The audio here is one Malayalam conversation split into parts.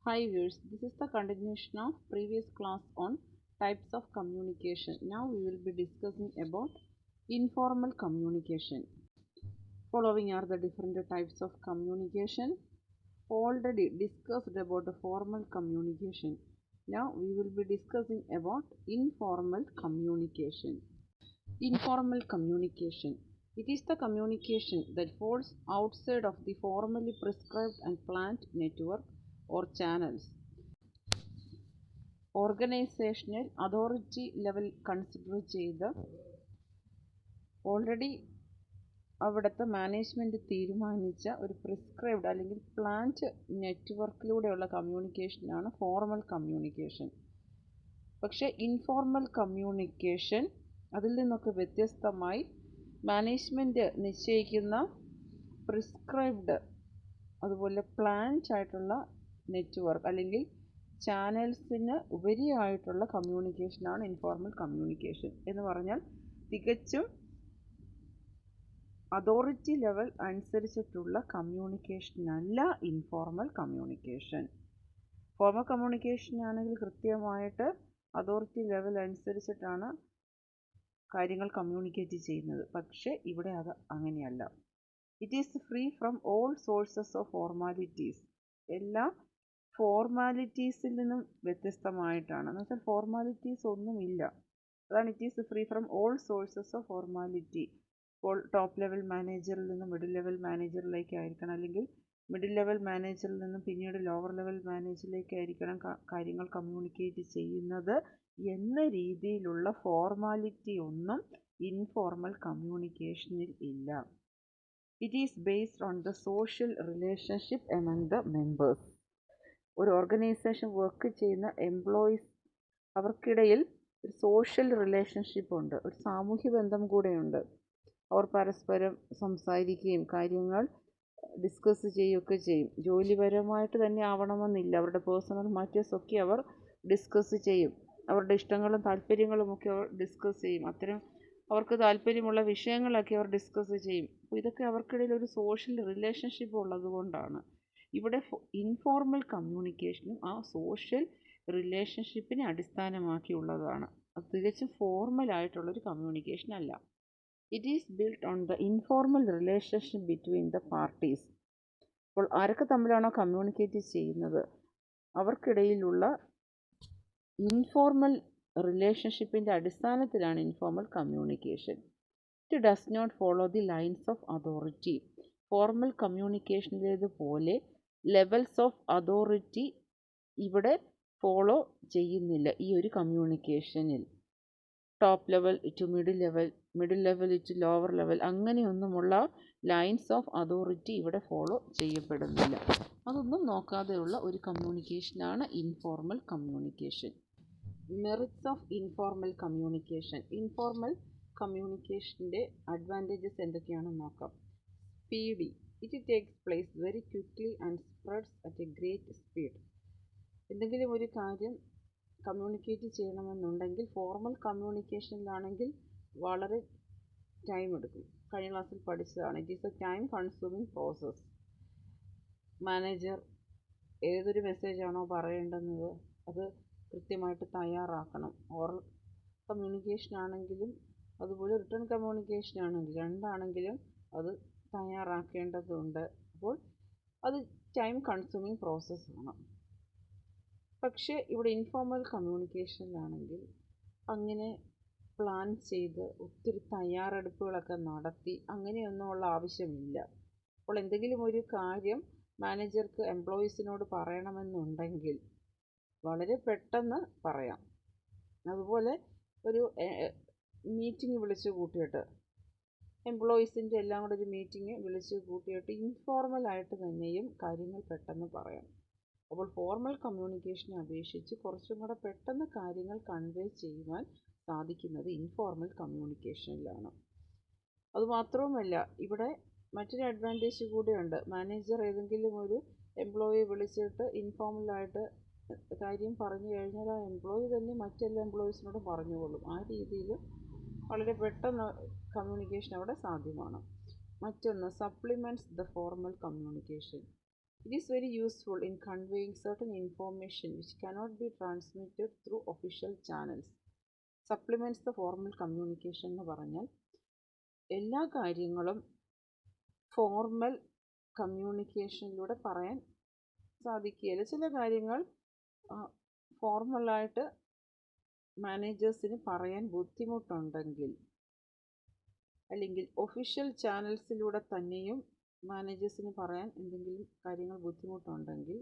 Hi viewers, this is the continuation of previous class on types of communication. Now we will be discussing about informal communication. Following are the different types of communication. Already discussed about the formal communication. Now we will be discussing about informal communication. Informal communication. It is the communication that falls outside of the formally prescribed and planned network or channels. Organisational authority level consider ചെയ്ത് ഓൾറെഡി അവിടുത്തെ മാനേജ്മെൻറ്റ് തീരുമാനിച്ച ഒരു പ്രിസ്ക്രൈബ്ഡ് അല്ലെങ്കിൽ പ്ലാൻഡ് നെറ്റ്വർക്കിലൂടെയുള്ള കമ്മ്യൂണിക്കേഷനാണ് ഫോർമൽ കമ്മ്യൂണിക്കേഷൻ. പക്ഷേ ഇൻഫോർമൽ കമ്മ്യൂണിക്കേഷൻ അതിൽ നിന്നൊക്കെ വ്യത്യസ്തമായി മാനേജ്മെൻറ്റ് നിശ്ചയിക്കുന്ന പ്രിസ്ക്രൈബ്ഡ് അതുപോലെ പ്ലാൻഡ് ആയിട്ടുള്ള നെറ്റ്വർക്ക് അല്ലെങ്കിൽ ചാനൽസിന് ഉപരിയായിട്ടുള്ള കമ്മ്യൂണിക്കേഷനാണ് ഇൻഫോർമൽ കമ്മ്യൂണിക്കേഷൻ. എന്ന് പറഞ്ഞാൽ തികച്ചും അതോറിറ്റി ലെവൽ അനുസരിച്ചിട്ടുള്ള കമ്മ്യൂണിക്കേഷനല്ല ഇൻഫോർമൽ കമ്മ്യൂണിക്കേഷൻ. ഫോർമൽ കമ്മ്യൂണിക്കേഷൻ ആണെങ്കിൽ കൃത്യമായിട്ട് അതോറിറ്റി ലെവൽ അനുസരിച്ചിട്ടാണ് കാര്യങ്ങൾ കമ്മ്യൂണിക്കേറ്റ് ചെയ്യുന്നത്. പക്ഷേ ഇവിടെ അത് അങ്ങനെയല്ല. It is free from all sources of formalities. എല്ലാ ഫോർമാലിറ്റീസിൽ നിന്നും വ്യത്യസ്തമായിട്ടാണ്. എന്ന് വെച്ചാൽ ഫോർമാലിറ്റീസ് ഒന്നുമില്ല. അതാണ് it is free from all sources of formality. ഇപ്പോൾ ടോപ്പ് ലെവൽ മാനേജറിൽ നിന്നും മിഡിൽ ലെവൽ മാനേജറിലേക്ക് ആയിരിക്കണം, അല്ലെങ്കിൽ മിഡിൽ ലെവൽ മാനേജറിൽ നിന്നും പിന്നീട് ലോവർ ലെവൽ മാനേജറിലേക്ക് ആയിരിക്കണം കാര്യങ്ങൾ കമ്മ്യൂണിക്കേറ്റ് ചെയ്യുന്നത് എന്ന രീതിയിലുള്ള ഫോർമാലിറ്റി ഒന്നും ഇൻഫോർമൽ കമ്മ്യൂണിക്കേഷനിൽ ഇല്ല. It is based on the social relationship among the members. ഒരു ഓർഗനൈസേഷൻ വർക്ക് ചെയ്യുന്ന എംപ്ലോയീസ് അവർക്കിടയിൽ ഒരു സോഷ്യൽ റിലേഷൻഷിപ്പ് ഉണ്ട്, ഒരു സാമൂഹ്യ ബന്ധം കൂടെയുണ്ട്. അവർ പരസ്പരം സംസാരിക്കുകയും കാര്യങ്ങൾ ഡിസ്കസ് ചെയ്യുകയൊക്കെ ചെയ്യും. ജോലിപരമായിട്ട് തന്നെ ആവണമെന്നില്ല, അവരുടെ പേഴ്സണൽ മാറ്റേഴ്സ് ഒക്കെ അവർ ഡിസ്കസ് ചെയ്യും. അവരുടെ ഇഷ്ടങ്ങളും താല്പര്യങ്ങളുമൊക്കെ അവർ ഡിസ്കസ് ചെയ്യും. അത്തരം അവർക്ക് താല്പര്യമുള്ള വിഷയങ്ങളൊക്കെ അവർ ഡിസ്കസ് ചെയ്യും. അപ്പോൾ ഇതൊക്കെ അവർക്കിടയിൽ ഒരു സോഷ്യൽ റിലേഷൻഷിപ്പ് ഉള്ളതുകൊണ്ടാണ്. ഇവിടെ ഇൻഫോർമൽ കമ്മ്യൂണിക്കേഷനും ആ സോഷ്യൽ റിലേഷൻഷിപ്പിനെ അടിസ്ഥാനമാക്കിയുള്ളതാണ്. അത് തികച്ചും ഫോർമലായിട്ടുള്ളൊരു കമ്മ്യൂണിക്കേഷൻ അല്ല. It is build on the informal relationship between the parties. അപ്പോൾ ആരൊക്കെ തമ്മിലാണോ കമ്മ്യൂണിക്കേറ്റ് ചെയ്യുന്നത് അവർക്കിടയിലുള്ള ഇൻഫോർമൽ റിലേഷൻഷിപ്പിൻ്റെ അടിസ്ഥാനത്തിലാണ് informal communication. It does not follow the lines of authority. Formal കമ്മ്യൂണിക്കേഷനിലേതുപോലെ ലെവൽസ് ഓഫ് അതോറിറ്റി ഇവിടെ ഫോളോ ചെയ്യുന്നില്ല ഈ ഒരു കമ്മ്യൂണിക്കേഷനിൽ. Top level to middle level, middle level to lower level, അങ്ങനെയൊന്നുമുള്ള ലൈൻസ് ഓഫ് അതോറിറ്റി ഇവിടെ ഫോളോ ചെയ്യപ്പെടുന്നില്ല. അതൊന്നും നോക്കാതെയുള്ള ഒരു കമ്മ്യൂണിക്കേഷനാണ് informal communication. Merits of informal communication. Informal കമ്മ്യൂണിക്കേഷൻ്റെ അഡ്വാൻറ്റേജസ് എന്തൊക്കെയാണെന്ന് നോക്കാം. Speedy. It takes place very quickly and spreads at a great speed. എന്തെങ്കിലും ഒരു കാര്യം കമ്മ്യൂണിക്കേറ്റ് ചെയ്യണമെന്നുണ്ടെങ്കിൽ ഫോർമൽ കമ്മ്യൂണിക്കേഷനിലാണെങ്കിൽ വളരെ ടൈം എടുക്കും. കഴിഞ്ഞ ക്ലാസ്സിൽ പഠിച്ചതാണ്. It is A time consuming process. Manager ഏതൊരു മെസ്സേജാണോ പറയേണ്ടുന്നത് അത് കൃത്യമായിട്ട് തയ്യാറാക്കണം. ഓറൽ കമ്മ്യൂണിക്കേഷൻ ആണെങ്കിലും അതുപോലെ റിട്ടേൺ കമ്മ്യൂണിക്കേഷൻ ആണെങ്കിലും രണ്ടാണെങ്കിലും അത് തയ്യാറാക്കേണ്ടതുണ്ട്. അപ്പോൾ അത് ടൈം കൺസ്യൂമിങ് പ്രോസസ്സാണ്. പക്ഷേ ഇവിടെ ഇൻഫോർമൽ കമ്മ്യൂണിക്കേഷനിലാണെങ്കിൽ അങ്ങനെ പ്ലാൻ ചെയ്ത് ഒത്തിരി തയ്യാറെടുപ്പുകളൊക്കെ നടത്തി അങ്ങനെയൊന്നുമുള്ള ആവശ്യമില്ല. അപ്പോൾ എന്തെങ്കിലും ഒരു കാര്യം മാനേജർക്ക് എംപ്ലോയീസിനോട് പറയണമെന്നുണ്ടെങ്കിൽ വളരെ പെട്ടെന്ന് പറയാം. അതുപോലെ ഒരു മീറ്റിംഗ് വിളിച്ചു കൂട്ടിയിട്ട് എംപ്ലോയീസിൻ്റെ എല്ലാം കൂടെ ഒരു മീറ്റിംഗ് വിളിച്ചു കൂട്ടിയിട്ട് ഇൻഫോർമലായിട്ട് തന്നെയും കാര്യങ്ങൾ പെട്ടെന്ന് പറയാം. അപ്പോൾ ഫോർമൽ കമ്മ്യൂണിക്കേഷനെ അപേക്ഷിച്ച് കുറച്ചും കൂടെ പെട്ടെന്ന് കാര്യങ്ങൾ കൺവേ ചെയ്യുവാൻ സാധിക്കുന്നത് ഇൻഫോർമൽ കമ്മ്യൂണിക്കേഷനിലാണ്. അതുമാത്രവുമല്ല ഇവിടെ മറ്റൊരു അഡ്വാൻറ്റേജ് കൂടെയുണ്ട്. മാനേജർ ഏതെങ്കിലും ഒരു എംപ്ലോയിയെ വിളിച്ചിട്ട് ഇൻഫോർമലായിട്ട് കാര്യം പറഞ്ഞു കഴിഞ്ഞാൽ ആ എംപ്ലോയി തന്നെ മറ്റെല്ലാ എംപ്ലോയീസിനോടും പറഞ്ഞുകൊള്ളും. ആ രീതിയിൽ വളരെ പെട്ടെന്ന് കമ്മ്യൂണിക്കേഷൻ അവിടെ സാധ്യമാണ്. മറ്റൊന്ന് supplements the formal communication. It is very useful in conveying certain information which cannot be transmitted through official channels. Supplements the formal communication എന്ന് പറഞ്ഞാൽ എല്ലാ കാര്യങ്ങളും ഫോർമൽ കമ്മ്യൂണിക്കേഷനിലൂടെ പറയാൻ സാധിക്കുകയില്ല. ചില കാര്യങ്ങൾ ഫോർമലായിട്ട് മാനേജേഴ്സിന് പറയാൻ ബുദ്ധിമുട്ടുണ്ടെങ്കിൽ, അല്ലെങ്കിൽ ഒഫീഷ്യൽ ചാനൽസിലൂടെ തന്നെയും മാനേജേഴ്സിന് പറയാൻ എന്തെങ്കിലും കാര്യങ്ങൾ ബുദ്ധിമുട്ടുണ്ടെങ്കിൽ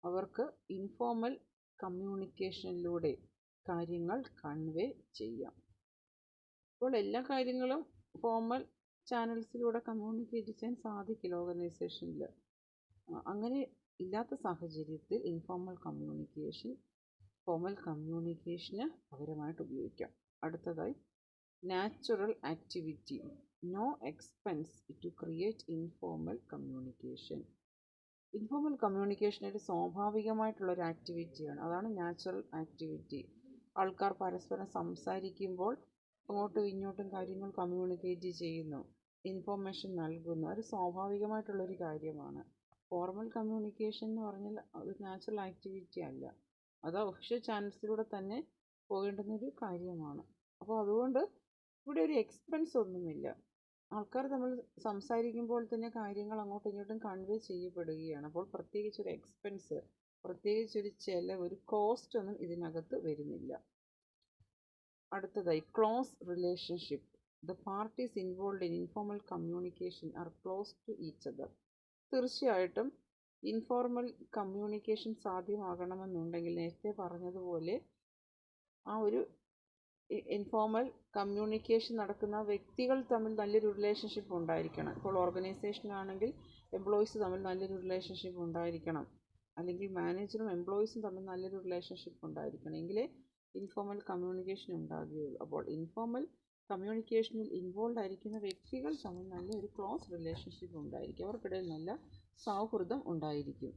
അവർക്ക് ഇൻഫോർമൽ കമ്മ്യൂണിക്കേഷനിലൂടെ കാര്യങ്ങൾ കൺവേ ചെയ്യാം. അപ്പോൾ എല്ലാ കാര്യങ്ങളും ഫോർമൽ ചാനൽസിലൂടെ കമ്മ്യൂണിക്കേറ്റ് ചെയ്യാൻ സാധിക്കില്ല ഓർഗനൈസേഷനിൽ. അങ്ങനെ ഇല്ലാത്ത സാഹചര്യത്തിൽ ഇൻഫോർമൽ കമ്മ്യൂണിക്കേഷൻ ഫോർമൽ കമ്മ്യൂണിക്കേഷന് പകരമായിട്ട് ഉപയോഗിക്കാം. അടുത്തതായി natural activity, no expense to create informal communication. Informal communication ഒരു സ്വാഭാവികമായിട്ടുള്ളൊരു ആക്ടിവിറ്റിയാണ്. അതാണ് നാച്ചുറൽ ആക്ടിവിറ്റി. ആൾക്കാർ പരസ്പരം സംസാരിക്കുമ്പോൾ അങ്ങോട്ടും ഇങ്ങോട്ടും കാര്യങ്ങൾ കമ്മ്യൂണിക്കേറ്റ് ചെയ്യുന്നു, ഇൻഫോർമേഷൻ നൽകുന്നു. അത് സ്വാഭാവികമായിട്ടുള്ളൊരു കാര്യമാണ്. ഫോർമൽ കമ്മ്യൂണിക്കേഷൻ എന്ന് പറഞ്ഞാൽ അത് നാച്ചുറൽ ആക്ടിവിറ്റി അല്ല, അത് ഒഫീഷ്യൽ ചാനൽസിലൂടെ തന്നെ പോകേണ്ടുന്നൊരു കാര്യമാണ്. അപ്പോൾ അതുകൊണ്ട് ഇവിടെ ഒരു എക്സ്പെൻസ് ഒന്നുമില്ല. ആൾക്കാർ തമ്മിൽ സംസാരിക്കുമ്പോൾ തന്നെ കാര്യങ്ങൾ അങ്ങോട്ടും ഇങ്ങോട്ടും കൺവേ ചെയ്യപ്പെടുകയാണ്. അപ്പോൾ പ്രത്യേകിച്ചൊരു എക്സ്പെൻസ്, പ്രത്യേകിച്ചൊരു ചിലവ്, ഒരു കോസ്റ്റ് ഒന്നും ഇതിനകത്ത് വരുന്നില്ല. അടുത്തതായി close relationship. The parties involve in informal communication are close to each other. തീർച്ചയായിട്ടും ഇൻഫോർമൽ കമ്മ്യൂണിക്കേഷൻ സാധ്യമാകണമെന്നുണ്ടെങ്കിൽ നേരത്തെ പറഞ്ഞതുപോലെ ആ ഒരു ഇൻഫോർമൽ കമ്മ്യൂണിക്കേഷൻ നടക്കുന്ന വ്യക്തികൾ തമ്മിൽ നല്ലൊരു റിലേഷൻഷിപ്പ് ഉണ്ടായിരിക്കണം. ഇപ്പോൾ ഓർഗനൈസേഷനാണെങ്കിൽ എംപ്ലോയീസ് തമ്മിൽ നല്ലൊരു റിലേഷൻഷിപ്പ് ഉണ്ടായിരിക്കണം, അല്ലെങ്കിൽ മാനേജറും എംപ്ലോയീസും തമ്മിൽ നല്ലൊരു റിലേഷൻഷിപ്പ് ഉണ്ടായിരിക്കണം, എങ്കിലേ ഇൻഫോർമൽ കമ്മ്യൂണിക്കേഷൻ ഉണ്ടാകുകയുള്ളൂ. അപ്പോൾ ഇൻഫോർമൽ കമ്മ്യൂണിക്കേഷനിൽ ഇൻവോൾവ് ആയിരിക്കുന്ന വ്യക്തികൾ തമ്മിൽ നല്ലൊരു ക്ലോസ് റിലേഷൻഷിപ്പ് ഉണ്ടായിരിക്കും, അവർക്കിടയിൽ നല്ല സൗഹൃദം ഉണ്ടായിരിക്കും.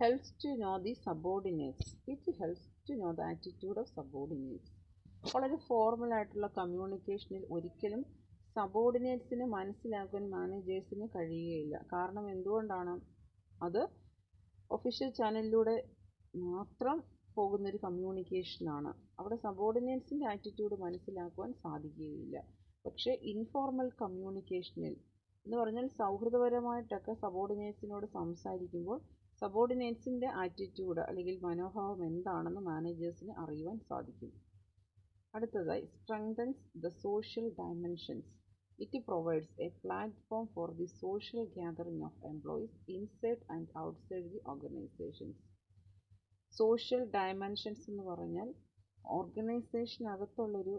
Helps to know the subordinates. It helps to know the attitude of subordinates. വളരെ ഫോർമലായിട്ടുള്ള കമ്മ്യൂണിക്കേഷനിൽ ഒരിക്കലും സബോർഡിനേറ്റ്സിനെ മനസ്സിലാക്കാൻ മാനേജേഴ്സിന് കഴിയുകയില്ല. കാരണം എന്തുകൊണ്ടാണ്? അത് ഒഫീഷ്യൽ ചാനലിലൂടെ മാത്രം പോകുന്നൊരു കമ്മ്യൂണിക്കേഷനാണ്. അവിടെ സബോർഡിനേറ്റ്സിൻ്റെ ആറ്റിറ്റ്യൂഡ് മനസ്സിലാക്കുവാൻ സാധിക്കുകയില്ല. പക്ഷേ ഇൻഫോർമൽ കമ്മ്യൂണിക്കേഷനിൽ എന്ന് പറഞ്ഞാൽ സൗഹൃദപരമായിട്ടൊക്കെ സബോർഡിനേറ്റ്സിനോട് സംസാരിക്കുമ്പോൾ സബോർഡിനേറ്റ്സിൻ്റെ ആറ്റിറ്റ്യൂഡ് അല്ലെങ്കിൽ മനോഭാവം എന്താണെന്ന് മാനേജേഴ്സിന് അറിയുവാൻ സാധിക്കും. അടുത്തതായി strengthens the social dimensions. It provides A platform for the social gathering of employees inside and outside the organisations. Social dimensions എന്ന് പറഞ്ഞാൽ ഓർഗനൈസേഷനകത്തുള്ളൊരു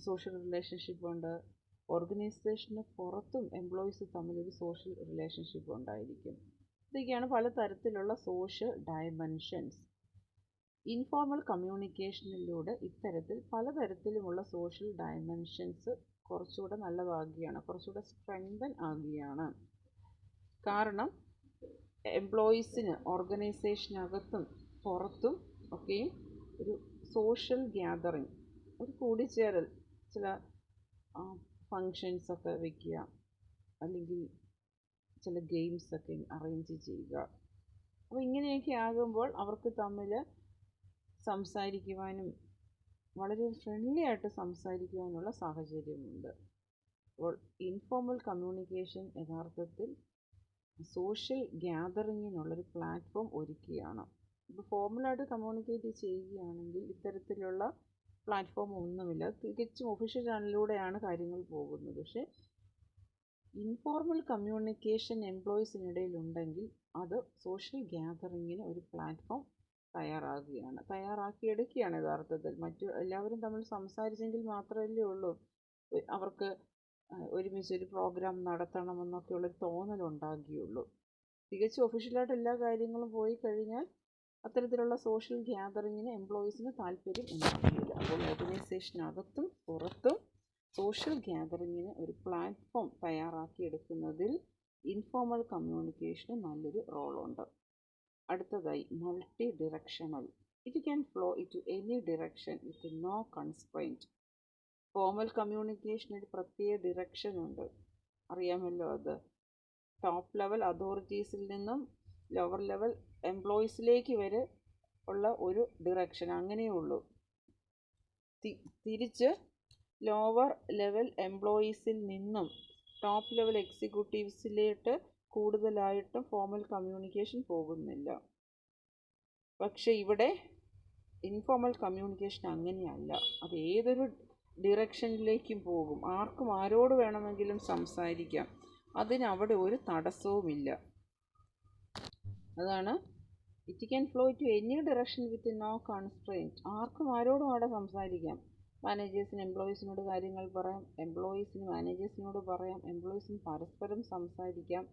സോഷ്യൽ റിലേഷൻഷിപ്പ് ഉണ്ട്, ഓർഗനൈസേഷന് പുറത്തും എംപ്ലോയീസ് തമ്മിലൊരു സോഷ്യൽ റിലേഷൻഷിപ്പ് ഉണ്ടായിരിക്കും. ഇതൊക്കെയാണ് പലതരത്തിലുള്ള സോഷ്യൽ ഡയമെൻഷൻസ്. ഇൻഫോർമൽ കമ്മ്യൂണിക്കേഷനിലൂടെ ഇത്തരത്തിൽ പലതരത്തിലുമുള്ള സോഷ്യൽ ഡയമെൻഷൻസ് കുറച്ചുകൂടെ നല്ലതാകുകയാണ്, കുറച്ചുകൂടെ സ്ട്രെങ്തൻ ആകുകയാണ്. കാരണം എംപ്ലോയീസിന് ഓർഗനൈസേഷനകത്തും പുറത്തും ഒക്കെയും ഒരു സോഷ്യൽ ഗ്യാതറിങ്, ഒരു കൂടിച്ചേരൽ, ചില ഫങ്ഷൻസൊക്കെ വയ്ക്കുക, അല്ലെങ്കിൽ ചില ഗെയിംസൊക്കെ അറേഞ്ച് ചെയ്യുക. അപ്പോൾ ഇങ്ങനെയൊക്കെ ആകുമ്പോൾ അവർക്ക് തമ്മിൽ സംസാരിക്കുവാനും വളരെ ഫ്രണ്ട്ലി ആയിട്ട് സംസാരിക്കുവാനുള്ള സാഹചര്യമുണ്ട്. അപ്പോൾ ഇൻഫോർമൽ കമ്മ്യൂണിക്കേഷൻ യഥാർത്ഥത്തിൽ സോഷ്യൽ ഗ്യാതറിങ്ങിനുള്ളൊരു പ്ലാറ്റ്ഫോം ഒരുക്കുകയാണ്. ഇപ്പോൾ ഫോർമലായിട്ട് കമ്മ്യൂണിക്കേറ്റ് ചെയ്യുകയാണെങ്കിൽ ഇത്തരത്തിലുള്ള പ്ലാറ്റ്ഫോം ഒന്നുമില്ല, തികച്ചും ഒഫീഷ്യൽ ചാനലിലൂടെയാണ് കാര്യങ്ങൾ പോകുന്നത്. പക്ഷേ ഇൻഫോർമൽ കമ്മ്യൂണിക്കേഷൻ എംപ്ലോയീസിനിടയിൽ ഉണ്ടെങ്കിൽ അത് സോഷ്യൽ ഗ്യാതറിങ്ങിന് ഒരു പ്ലാറ്റ്ഫോം തയ്യാറാക്കിയെടുക്കുകയാണ് യഥാർത്ഥത്തിൽ. മറ്റു എല്ലാവരും തമ്മിൽ സംസാരിച്ചെങ്കിൽ മാത്രമല്ലേ ഉള്ളൂ അവർക്ക് ഒരുമിച്ചൊരു പ്രോഗ്രാം നടത്തണമെന്നൊക്കെയുള്ളൊരു തോന്നലുണ്ടാകുകയുള്ളൂ. തികച്ചും ഒഫീഷ്യലായിട്ട് എല്ലാ കാര്യങ്ങളും പോയി കഴിഞ്ഞാൽ അത്തരത്തിലുള്ള സോഷ്യൽ ഗ്യാതറിങ്ങിന് എംപ്ലോയീസിന് താല്പര്യം ഉണ്ടാകുകയില്ല. അപ്പോൾ ഓർഗനൈസേഷനകത്തും പുറത്തും സോഷ്യൽ ഗ്യാതറിങ്ങിന് ഒരു പ്ലാറ്റ്ഫോം തയ്യാറാക്കിയെടുക്കുന്നതിൽ ഇൻഫോർമൽ കമ്മ്യൂണിക്കേഷന് നല്ലൊരു റോളുണ്ട്. അടുത്തതായി multi directional. It can flow in any direction with no constraint. Formal കമ്മ്യൂണിക്കേഷന് ഒരു പ്രത്യേക ഡിറക്ഷൻ ഉണ്ട്, അറിയാമല്ലോ. അത് ടോപ്പ് ലെവൽ അതോറിറ്റീസിൽ നിന്നും ലോവർ ലെവൽ എംപ്ലോയീസിലേക്ക് വരെ ഉള്ള ഒരു ഡിറക്ഷൻ അങ്ങനെയുള്ളൂ. തിരിച്ച് ലോവർ ലെവൽ എംപ്ലോയീസിൽ നിന്നും ടോപ്പ് ലെവൽ എക്സിക്യൂട്ടീവ്സിലേക്ക് കൂടുതലായിട്ടും ഫോർമൽ കമ്മ്യൂണിക്കേഷൻ പോകുന്നില്ല. പക്ഷേ ഇവിടെ ഇൻഫോർമൽ കമ്മ്യൂണിക്കേഷൻ അങ്ങനെയല്ല. അത് ഏതൊരു ഡിറക്ഷനിലേക്കും പോകും. ആർക്കും ആരോട് വേണമെങ്കിലും സംസാരിക്കാം. അതിനവിടെ ഒരു തടസ്സവുമില്ല. അതാണ് it can flow to any direction with no constraint. ആർക്കും ആരോടും അവിടെ സംസാരിക്കാം. മാനേജേഴ്സിന് എംപ്ലോയീസിനോട് കാര്യങ്ങൾ പറയാം, എംപ്ലോയീസിന് മാനേജേഴ്സിനോട് പറയാം, എംപ്ലോയീസിന് പരസ്പരം സംസാരിക്കാം.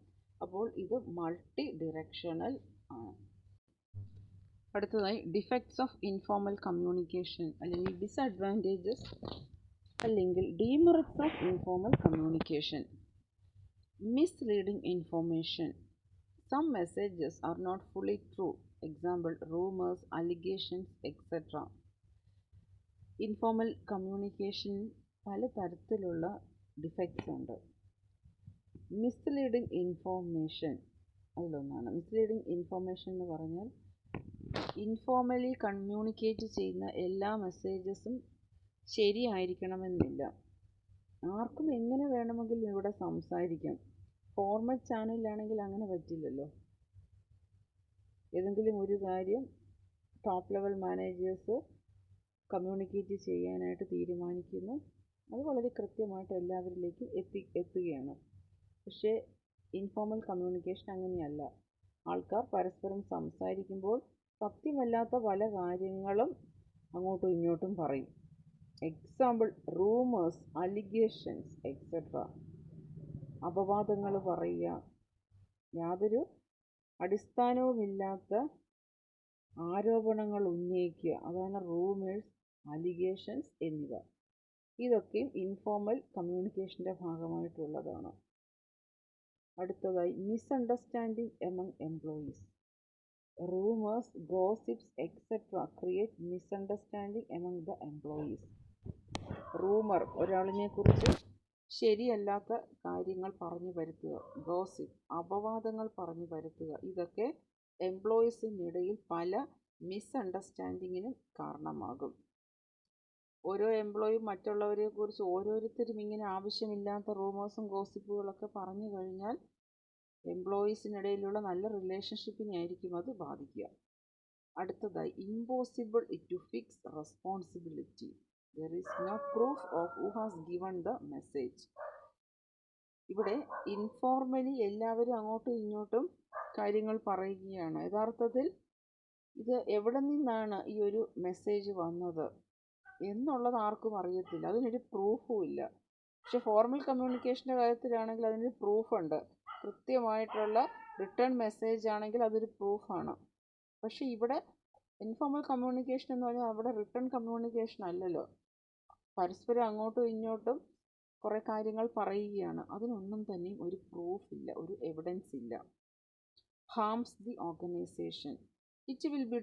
അപ്പോൾ ഇത് മൾട്ടി ഡിറക്ഷണൽ ആണ്. അടുത്തതായി ഡിഫക്ട്സ് ഓഫ് ഇൻഫോർമൽ കമ്മ്യൂണിക്കേഷൻ അല്ലെങ്കിൽ ഡിസഡ്വാൻറ്റേജസ് അല്ലെങ്കിൽ demerits of informal communication. Misleading information. Some messages are not fully true. Example, rumors, allegations, etc. Informal communication പല തരത്തിലുള്ള ഡിഫക്ട്സ് ഉണ്ട്. മിസ്ലീഡിംഗ് ഇൻഫോർമേഷൻ അതിലൊന്നാണ്. മിസ്ലീഡിംഗ് ഇൻഫോർമേഷൻ എന്ന് പറഞ്ഞാൽ ഇൻഫോർമലി കമ്മ്യൂണിക്കേറ്റ് ചെയ്യുന്ന എല്ലാ മെസ്സേജസും ശരിയായിരിക്കണമെന്നില്ല. ആർക്കും എങ്ങനെ വേണമെങ്കിലും ഇവിടെ സംസാരിക്കാം. ഫോർമൽ ചാനലിലാണെങ്കിൽ അങ്ങനെ പറ്റില്ലല്ലോ. ഏതെങ്കിലും ഒരു കാര്യം ടോപ്പ് ലെവൽ മാനേജേഴ്സ് കമ്മ്യൂണിക്കേറ്റ് ചെയ്യാനായിട്ട് തീരുമാനിക്കുന്നു. അത് വളരെ കൃത്യമായിട്ട് എല്ലാവരിലേക്കും എത്തുകയാണ്. പക്ഷേ ഇൻഫോർമൽ കമ്മ്യൂണിക്കേഷൻ അങ്ങനെയല്ല. ആൾക്കാർ പരസ്പരം സംസാരിക്കുമ്പോൾ സത്യമല്ലാത്ത പല കാര്യങ്ങളും അങ്ങോട്ടും ഇങ്ങോട്ടും പറയും. Example, rumours, allegations etcetera. അപവാദങ്ങൾ പറയുക, യാതൊരു അടിസ്ഥാനവുമില്ലാത്ത ആരോപണങ്ങൾ ഉന്നയിക്കുക, അതാണ് റൂമേഴ്സ്, അലിഗേഷൻസ് എന്നിവ. ഇതൊക്കെയും ഇൻഫോർമൽ കമ്മ്യൂണിക്കേഷൻ്റെ ഭാഗമായിട്ടുള്ളതാണ്. അടുത്തതായി misunderstanding among employees. Rumours, gossips etcetera create misunderstanding among the employees. Rumour, ഒരാളിനെക്കുറിച്ച് ശരിയല്ലാത്ത കാര്യങ്ങൾ പറഞ്ഞു വരുത്തുക. ഗോസിപ്പ്, അപവാദങ്ങൾ പറഞ്ഞു വരുത്തുക. ഇതൊക്കെ എംപ്ലോയീസിനിടയിൽ പല മിസ്അണ്ടർസ്റ്റാൻഡിങ്ങിനും കാരണമാകും. ഓരോ എംപ്ലോയിയും മറ്റുള്ളവരെക്കുറിച്ച് ഓരോരുത്തരും ഇങ്ങനെ ആവശ്യമില്ലാത്ത റൂമേഴ്സും ഗോസിപ്പുകളൊക്കെ പറഞ്ഞു കഴിഞ്ഞാൽ എംപ്ലോയീസിനിടയിലുള്ള നല്ല റിലേഷൻഷിപ്പിനെ ആയിരിക്കും അത് ബാധിക്കുക. അടുത്തതായി impossible to fix responsibility. There is no proof of who has given the message. ഇവിടെ ഇൻഫോർമലി എല്ലാവരും അങ്ങോട്ടും ഇങ്ങോട്ടും കാര്യങ്ങൾ പറയുകയാണ്. യഥാർത്ഥത്തിൽ ഇത് എവിടെ നിന്നാണ് ഈ ഒരു മെസ്സേജ് വന്നത് എന്നുള്ളത് ആർക്കും അറിയത്തില്ല. അതിനൊരു പ്രൂഫും ഇല്ല. പക്ഷെ ഫോർമൽ കമ്മ്യൂണിക്കേഷൻ്റെ കാര്യത്തിലാണെങ്കിൽ അതിനൊരു പ്രൂഫുണ്ട്. കൃത്യമായിട്ടുള്ള റിട്ടേൺ മെസ്സേജ് ആണെങ്കിൽ അതൊരു പ്രൂഫാണ്. പക്ഷെ ഇവിടെ ഇൻഫോർമൽ കമ്മ്യൂണിക്കേഷൻ എന്ന് പറഞ്ഞാൽ അവിടെ റിട്ടേൺ കമ്മ്യൂണിക്കേഷൻ അല്ലല്ലോ. പരസ്പരം അങ്ങോട്ടും ഇങ്ങോട്ടും കുറേ കാര്യങ്ങൾ പറയുകയാണ്. അതിനൊന്നും തന്നെ ഒരു പ്രൂഫില്ല, ഒരു എവിഡൻസ് ഇല്ല. Harms the organisation. It will be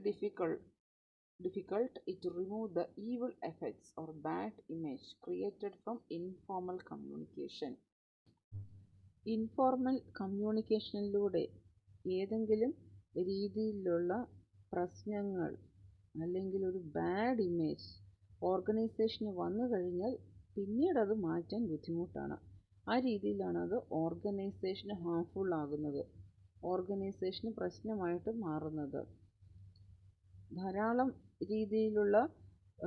difficult to remove the evil effects or bad image created from informal communication. Informal കമ്മ്യൂണിക്കേഷനിലൂടെ ഏതെങ്കിലും രീതിയിലുള്ള പ്രശ്നങ്ങൾ അല്ലെങ്കിൽ ഒരു ബാഡ് ഇമേജ് ഓർഗനൈസേഷന് വന്നു കഴിഞ്ഞാൽ പിന്നീട് അത് മാറ്റാൻ ബുദ്ധിമുട്ടാണ്. ആ രീതിയിലാണ് അത് ഓർഗനൈസേഷന് ഹാംഫുൾ ആകുന്നത്, ഓർഗനൈസേഷന് പ്രശ്നമായിട്ട് മാറുന്നത്. ധാരാളം രീതിയിലുള്ള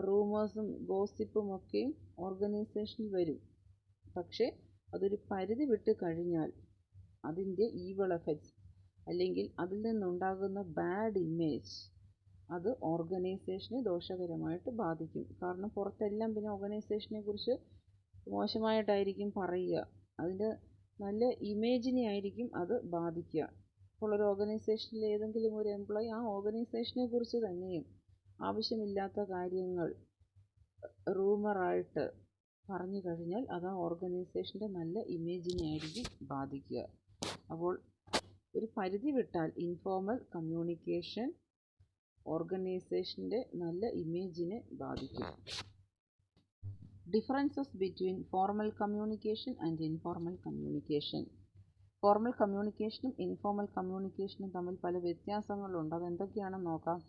റൂമേഴ്സും ഗോസിപ്പും ഒക്കെയും ഓർഗനൈസേഷനിൽ വരും. പക്ഷേ അതൊരു പരിധി വിട്ട് കഴിഞ്ഞാൽ അതിൻ്റെ ഈവൾ എഫക്ട്സ് അല്ലെങ്കിൽ അതിൽ നിന്നുണ്ടാകുന്ന ബാഡ് ഇമേജ് അത് ഓർഗനൈസേഷനെ ദോഷകരമായിട്ട് ബാധിക്കും. കാരണം പുറത്തെല്ലാം പിന്നെ ഓർഗനൈസേഷനെ കുറിച്ച് മോശമായിട്ടായിരിക്കും പറയുക. അതിൻ്റെ നല്ല ഇമേജിനെ ആയിരിക്കും അത് ബാധിക്കുക. അപ്പോൾ ഒരു ഓർഗനൈസേഷനിൽ ഏതെങ്കിലും ഒരു എംപ്ലോയി ആ ഓർഗനൈസേഷനെ കുറിച്ച് തന്നെയും ആവശ്യമില്ലാത്ത കാര്യങ്ങൾ റൂമറായിട്ട് പറഞ്ഞു കഴിഞ്ഞാൽ അത് ആ ഓർഗനൈസേഷൻ്റെ നല്ല ഇമേജിനെ ആയിരിക്കും ബാധിക്കുക. അപ്പോൾ ഒരു പരിധി വിട്ടാൽ ഇൻഫോർമൽ കമ്മ്യൂണിക്കേഷൻ ഓർഗനൈസേഷൻ്റെ നല്ല ഇമേജിനെ ബാധിക്കും. Differences between formal communication and informal communication. Formal കമ്മ്യൂണിക്കേഷനും ഇൻഫോർമൽ കമ്മ്യൂണിക്കേഷനും തമ്മിൽ പല വ്യത്യാസങ്ങളുണ്ട്. അതെന്തൊക്കെയാണെന്ന് നോക്കാം.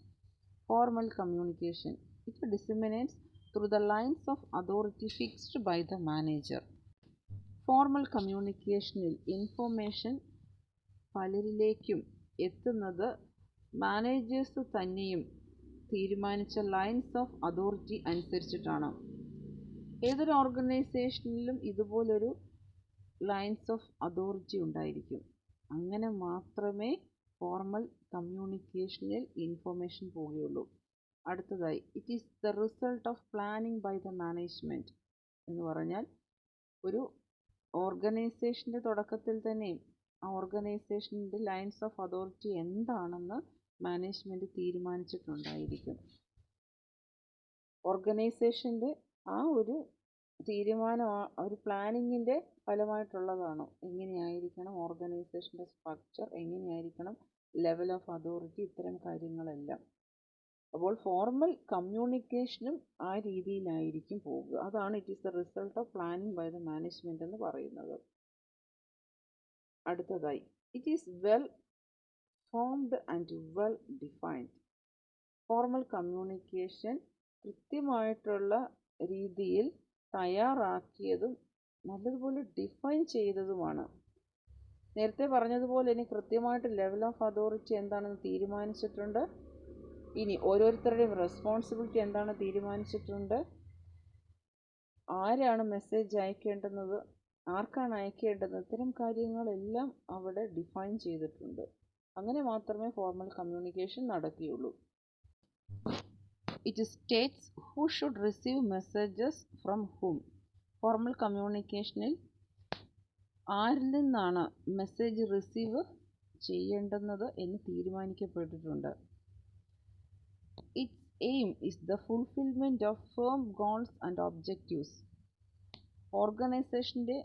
Formal communication it disseminates through the lines of authority fixed by the manager. Formal കമ്മ്യൂണിക്കേഷനിൽ ഇൻഫോർമേഷൻ പലരിലേക്കും എത്തുന്നത് മാനേജേഴ്സ് തന്നെയും തീരുമാനിച്ച ലൈൻസ് ഓഫ് അതോറിറ്റി അനുസരിച്ചിട്ടാണ്. ഏതൊരു ഓർഗനൈസേഷനിലും ഇതുപോലൊരു ലൈൻസ് ഓഫ് അതോറിറ്റി ഉണ്ടായിരിക്കും. അങ്ങനെ മാത്രമേ ഫോർമൽ കമ്മ്യൂണിക്കേഷനിൽ ഇൻഫോർമേഷൻ പോവുകയുള്ളൂ. അടുത്തതായി it is the result of planning by the management എന്ന് പറഞ്ഞാൽ ഒരു ഓർഗനൈസേഷൻ്റെ തുടക്കത്തിൽ തന്നെ ആ ഓർഗനൈസേഷൻ്റെ ലൈൻസ് ഓഫ് അതോറിറ്റി എന്താണെന്ന് മാനേജ്മെൻറ്റ് തീരുമാനിച്ചിട്ടുണ്ടായിരിക്കും. ഓർഗനൈസേഷൻ്റെ ആ ഒരു തീരുമാനം ഒരു പ്ലാനിങ്ങിൻ്റെ ഫലമായിട്ടുള്ളതാണ്. എങ്ങനെയായിരിക്കണം ഓർഗനൈസേഷൻ്റെ സ്ട്രക്ചർ, എങ്ങനെയായിരിക്കണം ലെവൽ ഓഫ് അതോറിറ്റി, ഇത്തരം കാര്യങ്ങളെല്ലാം. അപ്പോൾ ഫോർമൽ കമ്മ്യൂണിക്കേഷനും ആ രീതിയിലായിരിക്കും പോകുക. അതാണ് it is the result of planning by the management എന്ന് പറയുന്നത്. അടുത്തതായി it is well formed and well defined. Formal communication കൃത്യമായിട്ടുള്ള രീതിയിൽ തയ്യാറാക്കിയതും നല്ലതുപോലെ ഡിഫൈൻ ചെയ്തതുമാണ്. നേരത്തെ പറഞ്ഞതുപോലെ ഇനി കൃത്യമായിട്ട് ലെവൽ ഓഫ് അതോറിറ്റി എന്താണെന്ന് തീരുമാനിച്ചിട്ടുണ്ട്. ഇനി ഓരോരുത്തരുടെയും റെസ്പോൺസിബിലിറ്റി എന്താണെന്ന് തീരുമാനിച്ചിട്ടുണ്ട്. ആരാണ് മെസ്സേജ് അയക്കേണ്ടുന്നത്, ആർക്കാണ് അയക്കേണ്ടത്, ഇത്തരം കാര്യങ്ങളെല്ലാം അവിടെ ഡിഫൈൻ ചെയ്തിട്ടുണ്ട്. അങ്ങനെ മാത്രമേ ഫോർമൽ കമ്മ്യൂണിക്കേഷൻ നടക്കുകയുള്ളൂ. It states who should receive messages from whom. Formal കമ്മ്യൂണിക്കേഷനിൽ ആരിൽ നിന്നാണ് മെസ്സേജ് റിസീവ് ചെയ്യേണ്ടുന്നത് എന്ന് തീരുമാനിക്കപ്പെട്ടിട്ടുണ്ട്. Its aim is the fulfilment of firm goals and objectives. ഓർഗനൈസേഷൻ്റെ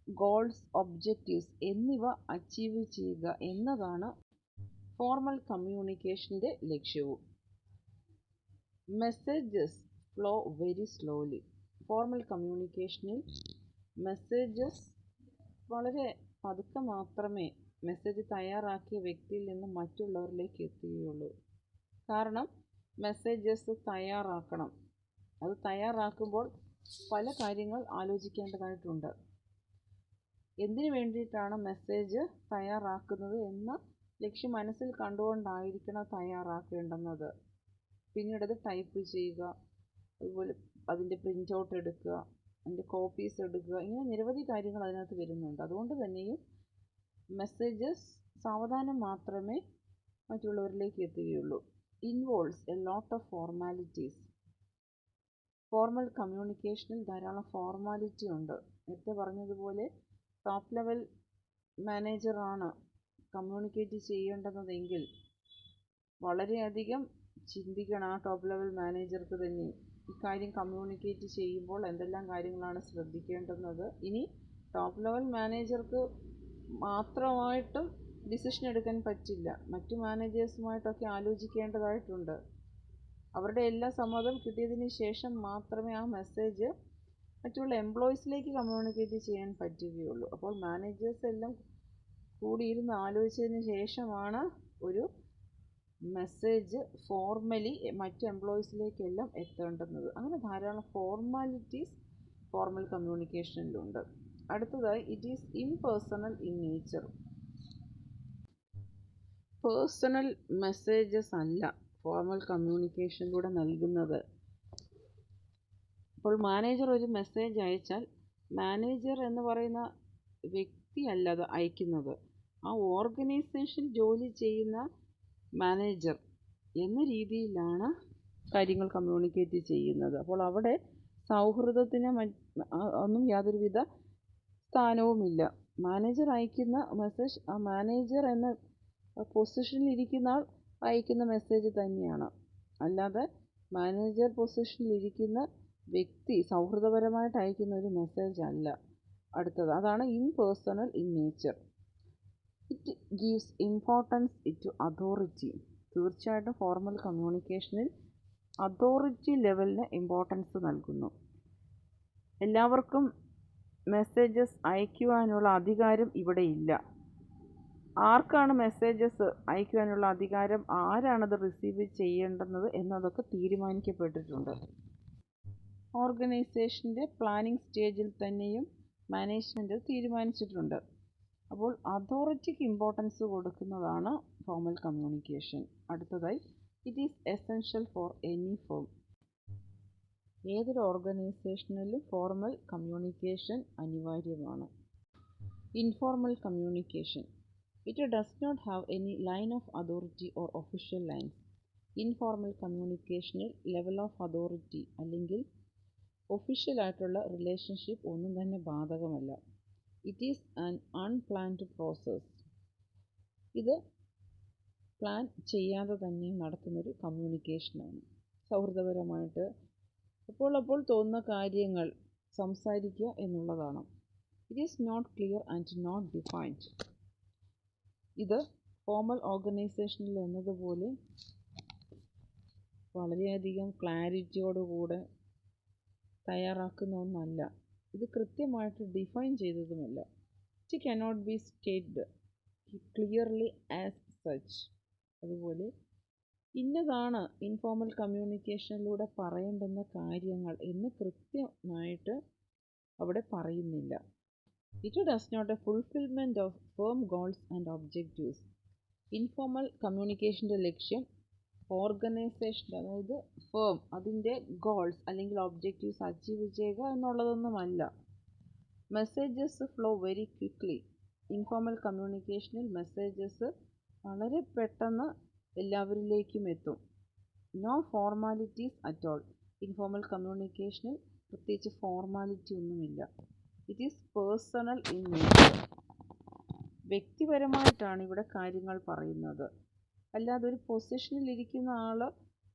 ഗോൾസ്, ഒബ്ജക്റ്റീവ്സ് എന്നിവ അച്ചീവ് ചെയ്യുക എന്നതാണ് ഫോർമൽ കമ്മ്യൂണിക്കേഷൻ്റെ ലക്ഷ്യവും. Messages flow very slowly. Formal കമ്മ്യൂണിക്കേഷനിൽ മെസ്സേജസ് വളരെ പതുക്കെ മാത്രമേ മെസ്സേജ് തയ്യാറാക്കിയ വ്യക്തിയിൽ നിന്ന് മറ്റുള്ളവരിലേക്ക് എത്തുകയുള്ളൂ. കാരണം മെസ്സേജസ് തയ്യാറാക്കണം. അത് തയ്യാറാക്കുമ്പോൾ പല കാര്യങ്ങൾ ആലോചിക്കേണ്ടതായിട്ടുണ്ട്. എന്തിനു വേണ്ടിയിട്ടാണ് മെസ്സേജ് തയ്യാറാക്കുന്നത് എന്ന ലക്ഷ്യം മനസ്സിൽ കണ്ടുകൊണ്ടായിരിക്കണം തയ്യാറാക്കേണ്ടുന്നത്. പിന്നീട് അത് ടൈപ്പ് ചെയ്യുക, അതുപോലെ അതിൻ്റെ പ്രിൻ്റ് ഔട്ട് എടുക്കുക, അതിൻ്റെ കോപ്പീസ് എടുക്കുക, ഇങ്ങനെ നിരവധി കാര്യങ്ങൾ അതിനകത്ത് വരുന്നുണ്ട്. അതുകൊണ്ട് തന്നെയും മെസ്സേജസ് സാവധാനം മാത്രമേ മറ്റുള്ളവരിലേക്ക് എത്തുകയുള്ളൂ. Involves a lot of formalities. Formal കമ്മ്യൂണിക്കേഷനിൽ ധാരാളം ഫോർമാലിറ്റി ഉണ്ട്. നേരത്തെ പറഞ്ഞതുപോലെ ടോപ്പ് ലെവൽ മാനേജറാണ് കമ്മ്യൂണിക്കേറ്റ് ചെയ്യേണ്ടതെങ്കിൽ വളരെയധികം ചിന്തിക്കണം ആ ടോപ്പ് ലെവൽ മാനേജർക്ക് തന്നെ ഇക്കാര്യം കമ്മ്യൂണിക്കേറ്റ് ചെയ്യുമ്പോൾ എന്തെല്ലാം കാര്യങ്ങളാണ് ശ്രദ്ധിക്കേണ്ടുന്നത്. ഇനി ടോപ്പ് ലെവൽ മാനേജർക്ക് മാത്രമായിട്ടും ഡിസിഷൻ എടുക്കാൻ പറ്റില്ല. മറ്റു മാനേജേഴ്സുമായിട്ടൊക്കെ ആലോചിക്കേണ്ടതായിട്ടുണ്ട്. അവരുടെ എല്ലാ സമ്മതം കിട്ടിയതിന് ശേഷം മാത്രമേ ആ മെസ്സേജ് മറ്റുള്ള എംപ്ലോയീസിലേക്ക് കമ്മ്യൂണിക്കേറ്റ് ചെയ്യാൻ പറ്റുകയുള്ളൂ. അപ്പോൾ മാനേജേഴ്സ് എല്ലാം കൂടിയിരുന്ന് ആലോചിച്ചതിന് ശേഷമാണ് ഒരു മെസ്സേജ് ഫോർമലി മറ്റ് എംപ്ലോയീസിലേക്കെല്ലാം എത്തേണ്ടുന്നത്. അങ്ങനെ ധാരാളം ഫോർമാലിറ്റീസ് ഫോർമൽ കമ്മ്യൂണിക്കേഷനിലുണ്ട്. അടുത്തതായി it is impersonal in nature. Personal messages അല്ല ഫോർമൽ കമ്മ്യൂണിക്കേഷനിലൂടെ നൽകുന്നത്. അപ്പോൾ മാനേജർ ഒരു മെസ്സേജ് അയച്ചാൽ മാനേജർ എന്ന് പറയുന്ന വ്യക്തിയല്ല അത് അയക്കുന്നത്, ആ ഓർഗനൈസേഷൻ ജോലി ചെയ്യുന്ന മാനേജർ എന്ന രീതിയിലാണ് കാര്യങ്ങൾ കമ്മ്യൂണിക്കേറ്റ് ചെയ്യുന്നത്. അപ്പോൾ അവിടെ സൗഹൃദത്തിന് ഒന്നും യാതൊരുവിധ സ്ഥാനവുമില്ല. മാനേജർ അയക്കുന്ന മെസ്സേജ് ആ മാനേജർ എന്ന പൊസിഷനിലിരിക്കുന്ന ആൾ അയക്കുന്ന മെസ്സേജ് തന്നെയാണ്. അല്ലാതെ മാനേജർ പൊസിഷനിലിരിക്കുന്ന വ്യക്തി സൗഹൃദപരമായിട്ട് അയക്കുന്ന ഒരു മെസ്സേജ് അല്ല. അടുത്തത് അതാണ് impersonal in nature. It gives importance to authority. തീർച്ചയായിട്ടും ഫോർമൽ കമ്മ്യൂണിക്കേഷനിൽ അതോറിറ്റി ലെവലിന് ഇമ്പോർട്ടൻസ് നൽകുന്നു. എല്ലാവർക്കും മെസ്സേജസ് അയക്കുവാനുള്ള അധികാരം ഇവിടെ ഇല്ല. ആർക്കാണ് മെസ്സേജസ് അയക്കുവാനുള്ള അധികാരം, ആരാണത് റിസീവ് ചെയ്യേണ്ടുന്നത് എന്നതൊക്കെ തീരുമാനിക്കപ്പെട്ടിട്ടുണ്ട്. ഓർഗനൈസേഷൻ്റെ പ്ലാനിംഗ് സ്റ്റേജിൽ തന്നെയും മാനേജ്മെൻറ്റ് തീരുമാനിച്ചിട്ടുണ്ട്. അപ്പോൾ അതോറിറ്റിക്ക് ഇമ്പോർട്ടൻസ് കൊടുക്കുന്നതാണ് ഫോർമൽ കമ്മ്യൂണിക്കേഷൻ. അടുത്തതായി, it is essential for any firm. ഏതൊരു ഓർഗനൈസേഷനിലും ഫോർമൽ കമ്മ്യൂണിക്കേഷൻ അനിവാര്യമാണ്. Informal communication. It does not have any line of authority or official lines. Informal കമ്മ്യൂണിക്കേഷനിൽ ലെവൽ ഓഫ് അതോറിറ്റി അല്ലെങ്കിൽ ഒഫീഷ്യലായിട്ടുള്ള റിലേഷൻഷിപ്പ് ഒന്നും തന്നെ ബാധകമല്ല. It is an unplanned process. ഇത് പ്ലാൻ ചെയ്യാതെ തന്നെ നടത്തുന്നൊരു കമ്മ്യൂണിക്കേഷനാണ്. സൗഹൃദപരമായിട്ട് അപ്പോൾ തോന്നുന്ന കാര്യങ്ങൾ സംസാരിക്കുക എന്നുള്ളതാണ്. It is not clear and not defined. ഇത് ഫോർമൽ ഓർഗനൈസേഷനിൽ എന്നതുപോലെ വളരെയധികം ക്ലാരിറ്റിയോടുകൂടെ തയ്യാറാക്കുന്ന ഒന്നല്ല. ഇത് കൃത്യമായിട്ട് ഡിഫൈൻ ചെയ്തതുമല്ല. It cannot be stated clearly as such. അതുപോലെ ഇന്നതാണ് ഇൻഫോർമൽ കമ്മ്യൂണിക്കേഷനിലൂടെ പറയേണ്ടുന്ന കാര്യങ്ങൾ എന്ന് കൃത്യമായിട്ട് അവിടെ പറയുന്നില്ല. It does not a fulfilment of firm goals and objectives. Informal കമ്മ്യൂണിക്കേഷൻ്റെ ലക്ഷ്യം ഓർഗനൈസേഷൻ, അതായത് ഫേം, അതിൻ്റെ ഗോൾസ് അല്ലെങ്കിൽ ഒബ്ജക്റ്റീവ്സ് അച്ചീവ് ചെയ്യുക എന്നുള്ളതൊന്നുമല്ല. Messages flow very quickly. Informal കമ്മ്യൂണിക്കേഷനിൽ മെസ്സേജസ് വളരെ പെട്ടെന്ന് എല്ലാവരിലേക്കും എത്തും. No formalities at all. Informal കമ്മ്യൂണിക്കേഷനിൽ പ്രത്യേകിച്ച് ഫോർമാലിറ്റി ഒന്നുമില്ല. It is personal in nature. വ്യക്തിപരമായിട്ടാണ് ഇവിടെ കാര്യങ്ങൾ പറയുന്നത്. അല്ലാതെ ഒരു പൊസിഷനിൽ ഇരിക്കുന്ന ആൾ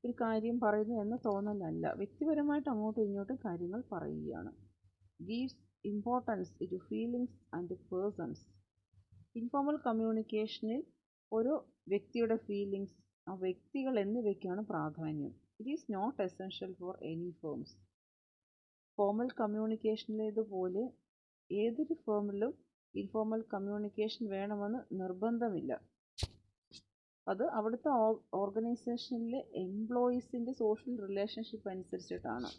ഒരു കാര്യം പറയുന്നു എന്ന തോന്നലല്ല. വ്യക്തിപരമായിട്ട് അങ്ങോട്ടും ഇങ്ങോട്ടും കാര്യങ്ങൾ പറയുകയാണ്. Gives importance to feelings and persons. Informal കമ്മ്യൂണിക്കേഷനിൽ ഓരോ വ്യക്തിയുടെ ഫീലിങ്സ്, ആ വ്യക്തികൾ എന്നിവയ്ക്കാണ് പ്രാധാന്യം. It is not essential for any firms. Formal കമ്മ്യൂണിക്കേഷനിലേതുപോലെ ഏതൊരു ഫേമിലും ഇൻഫോർമൽ കമ്മ്യൂണിക്കേഷൻ വേണമെന്ന് നിർബന്ധമില്ല. അത് അവിടുത്തെ ഓർഗനൈസേഷനിലെ എംപ്ലോയീസിൻ്റെ സോഷ്യൽ റിലേഷൻഷിപ്പ് അനുസരിച്ചിട്ടാണ്.